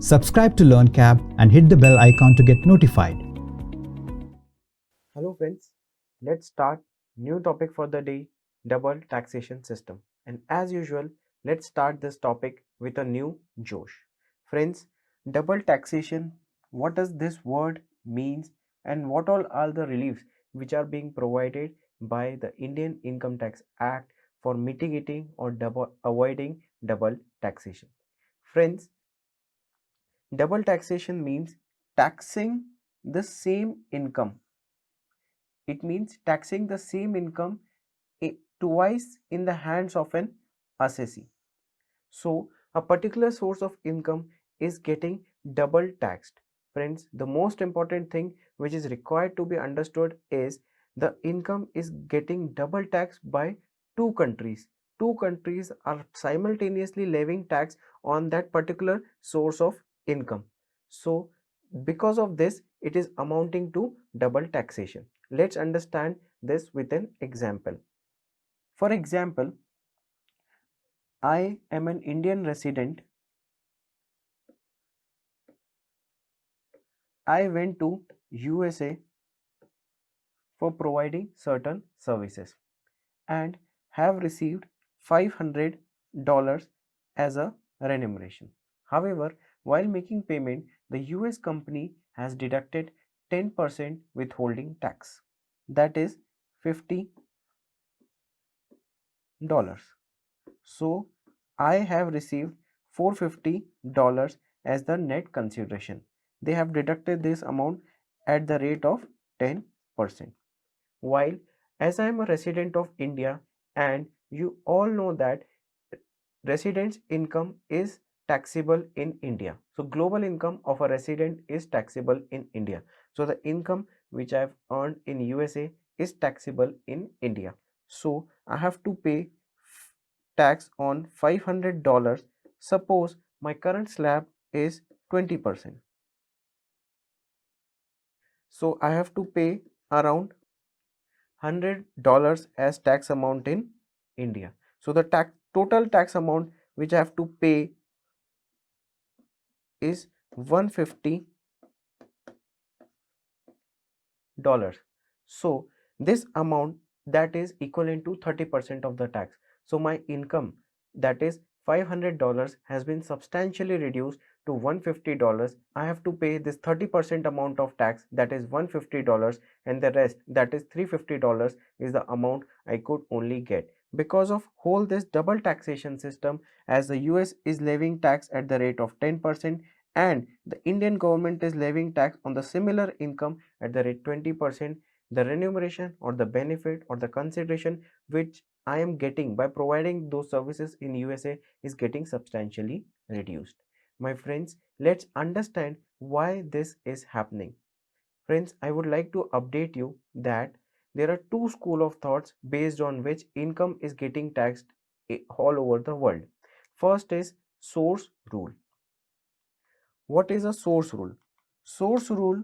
Subscribe to LearnCab and hit the bell icon to get notified. Hello friends, let's start new topic for the day, double taxation system. And as usual, let's start this topic with a new Josh. Friends, double taxation, what does this word means and what all are the reliefs which are being provided by the Indian Income Tax Act for mitigating or avoiding double taxation. Friends, double taxation means taxing the same income. It means taxing the same income twice in the hands of an assessee. So, a particular source of income is getting double taxed. Friends, the most important thing which is required to be understood is the income is getting double taxed by two countries. Two countries are simultaneously levying tax on that particular source of income. So, because of this, it is amounting to double taxation. Let's understand this with an example. For example, I am an Indian resident. I went to USA for providing certain services and have received $500 as a remuneration. However, while making payment, the US company has deducted 10% withholding tax. That is $50. So I have received $450 as the net consideration. They have deducted this amount at the rate of 10%. While as I am a resident of India and you all know that resident's income is taxable in India. So global income of a resident is taxable in India. So the income which I have earned in USA is taxable in India. So I have to pay tax on $500. Suppose my current slab is 20%. So I have to pay around $100 as tax amount in India. So the total tax amount which I have to pay is $150. So this amount that is equivalent to 30% of the tax. So my income that is $500 has been substantially reduced to $150. I have to pay this 30% amount of tax, that is $150, and the rest, that is $350, is the amount I could only get. Because of whole this double taxation system, as the US is levying tax at the rate of 10% and the Indian government is levying tax on the similar income at the rate 20%, the remuneration or the benefit or the consideration which I am getting by providing those services in USA is getting substantially reduced. My friends, let's understand why this is happening. Friends, I would like to update you that there are two school of thoughts based on which income is getting taxed all over the world. First is source rule. What is a source rule? Source rule,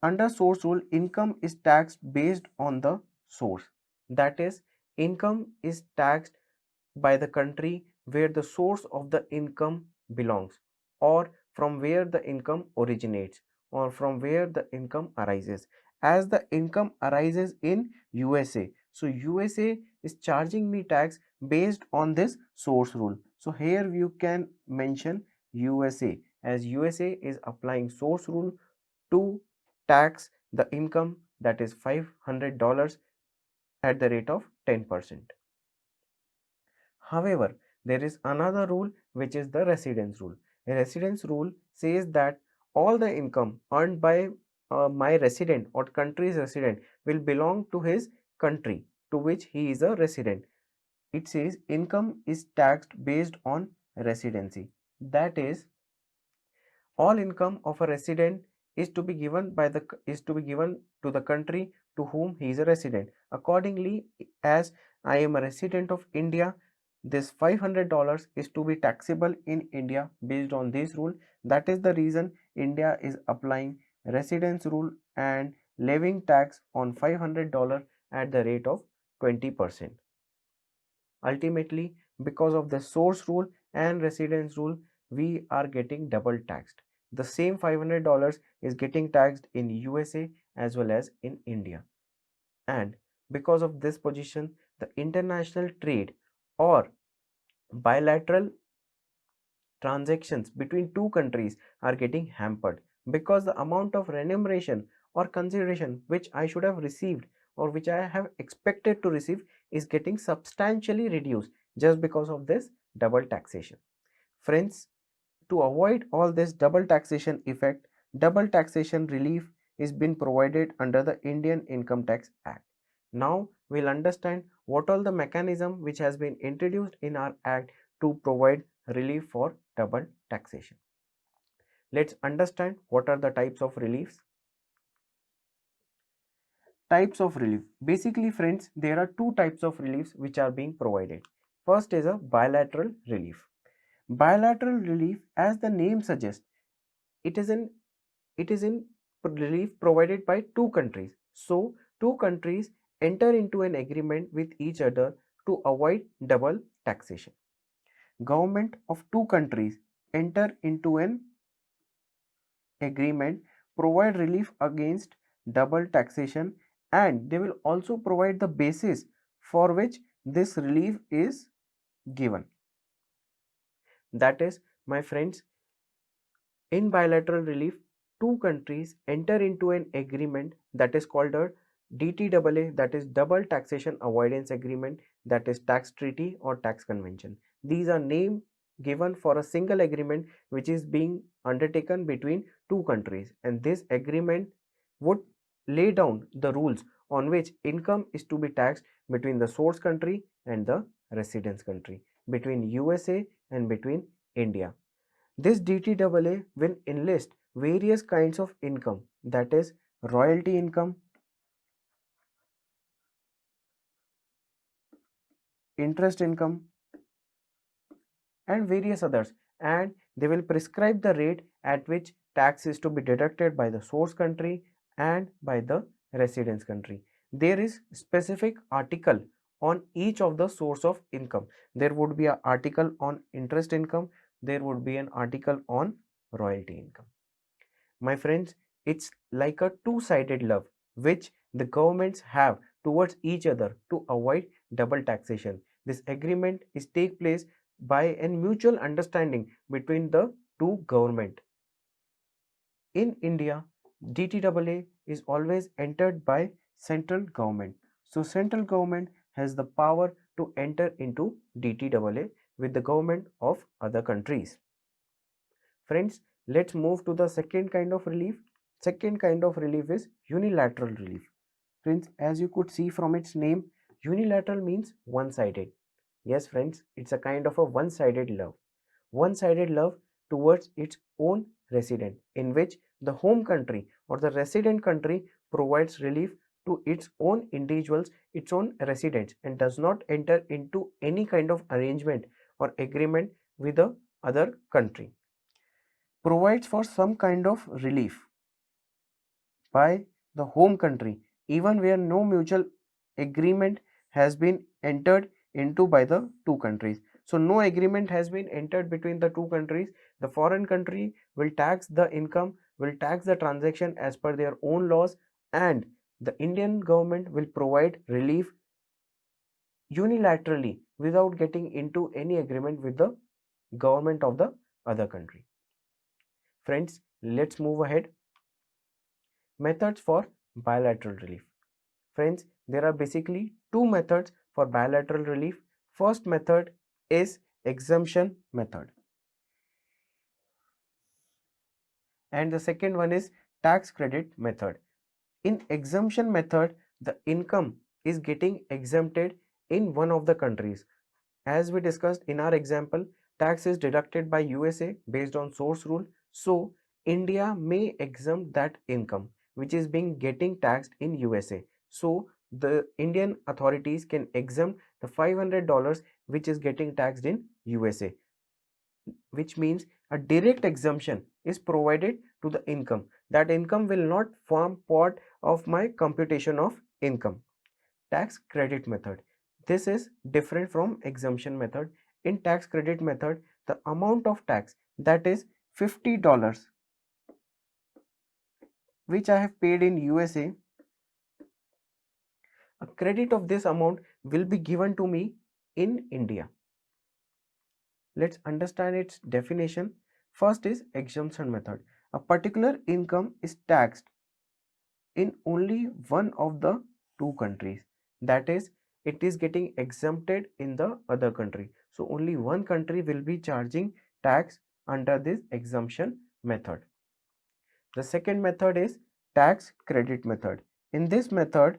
under source rule, income is taxed based on the source. That is, income is taxed by the country where the source of the income belongs, or from where the income originates, or from where the income arises. As the income arises in USA, so USA is charging me tax based on this source rule. So here you can mention USA, as USA is applying source rule to tax the income that is $500 at the rate of 10%. However, there is another rule which is the residence rule. A residence rule says that all the income earned by my resident or country's resident will belong to his country to which he is a resident. It says income is taxed based on residency. That is, all income of a resident is to be given to the country to whom he is a resident. Accordingly, as I am a resident of India, this $500 is to be taxable in India based on this rule. That is the reason India is applying residence rule and levying tax on $500 at the rate of 20%. Ultimately, because of the source rule and residence rule, we are getting double taxed. The same $500 is getting taxed in USA as well as in India. And because of this position, the international trade or bilateral transactions between two countries are getting hampered, because the amount of remuneration or consideration which I should have received or which I have expected to receive is getting substantially reduced just because of this double taxation. Friends, to avoid all this double taxation effect, double taxation relief is being provided under the Indian Income Tax Act. Now we'll understand what all the mechanism which has been introduced in our act to provide relief for double taxation. Let's understand what are the types of reliefs. Types of relief. Basically, friends, there are two types of reliefs which are being provided. First is a bilateral relief. Bilateral relief, as the name suggests, it is in relief provided by two countries. So two countries enter into an agreement with each other to avoid double taxation. Government of two countries enter into an agreement, provide relief against double taxation, and they will also provide the basis for which this relief is given. That is, my friends, in bilateral relief, two countries enter into an agreement that is called a DTAA, that is Double Taxation Avoidance Agreement, that is tax treaty or tax convention. These are name given for a single agreement which is being undertaken between two countries, and this agreement would lay down the rules on which income is to be taxed between the source country and the residence country, between USA and between India. This DTAA will enlist various kinds of income, that is royalty income, interest income, and various others, and they will prescribe the rate at which tax is to be deducted by the source country and by the residence country. There is specific article on each of the source of income. There would be an article on interest income, there would be an article on royalty income. My friends, it's like a two-sided love which the governments have towards each other to avoid double taxation. This agreement is take place by a mutual understanding between the two government. In India, DTAA is always entered by central government. So central government has the power to enter into DTAA with the government of other countries. Friends, let's move to the second kind of relief. Second kind of relief is unilateral relief. Friends, as you could see from its name, unilateral means one-sided. Yes, friends, it's a kind of a one-sided love. One-sided love towards its own resident, in which the home country or the resident country provides relief to its own individuals, its own residents, and does not enter into any kind of arrangement or agreement with the other country. Provides for some kind of relief by the home country, even where no mutual agreement has been entered into by the two countries. So no agreement has been entered between the two countries. The foreign country will tax the income, will tax the transaction as per their own laws, and the Indian government will provide relief unilaterally without getting into any agreement with the government of the other country. Friends, let's move ahead. Methods for bilateral relief. Friends, there are basically two methods for bilateral relief. First method is exemption method, and the second one is tax credit method. In exemption method, the income is getting exempted in one of the countries. As we discussed in our example, tax is deducted by USA based on source rule. So India may exempt that income which is being getting taxed in USA. So the Indian authorities can exempt the $500 which is getting taxed in USA, which means a direct exemption is provided to the income. That income will not form part of my computation of income. Tax credit method. This is different from exemption method. In tax credit method, the amount of tax that is $50 which I have paid in USA, a credit of this amount will be given to me in India. Let's understand its definition. First is exemption method. A particular income is taxed in only one of the two countries. That is, it is getting exempted in the other country. So only one country will be charging tax under this exemption method. The second method is tax credit method. In this method,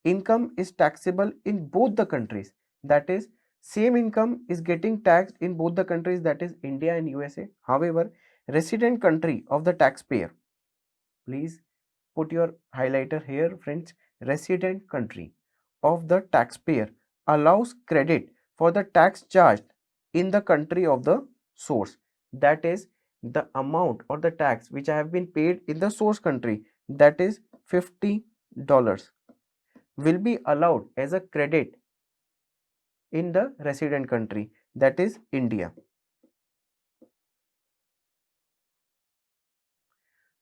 income is taxable in both the countries. That is, same income is getting taxed in both the countries, that is India and USA. However, resident country of the taxpayer, please put your highlighter here friends, resident country of the taxpayer allows credit for the tax charged in the country of the source. That is, the amount or the tax which I have been paid in the source country, that is $50, will be allowed as a credit in the resident country, that is India.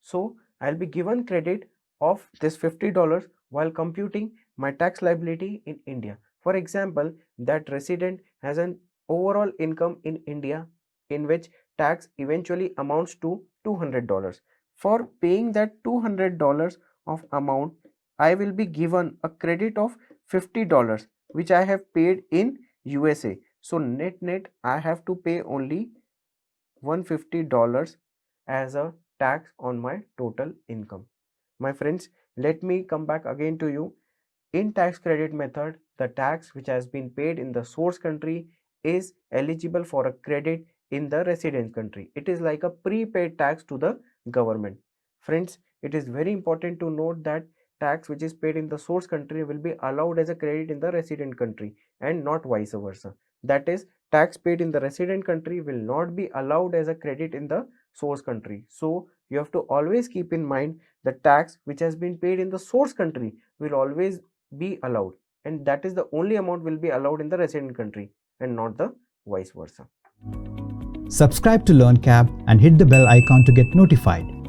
So I'll be given credit of this $50 while computing my tax liability in India. For example, that resident has an overall income in India in which tax eventually amounts to $200. For paying that $200 of amount, I will be given a credit of $50 which I have paid in USA. So net I have to pay only $150 as a tax on my total income. My friends, let me come back again to you. In tax credit method, the tax which has been paid in the source country is eligible for a credit in the residence country. It is like a prepaid tax to the government. Friends, it is very important to note that tax which is paid in the source country will be allowed as a credit in the resident country and not vice versa. That is, tax paid in the resident country will not be allowed as a credit in the source country. So you have to always keep in mind the tax which has been paid in the source country will always be allowed, and that is the only amount will be allowed in the resident country and not the vice versa. Subscribe to LearnCap and hit the bell icon to get notified.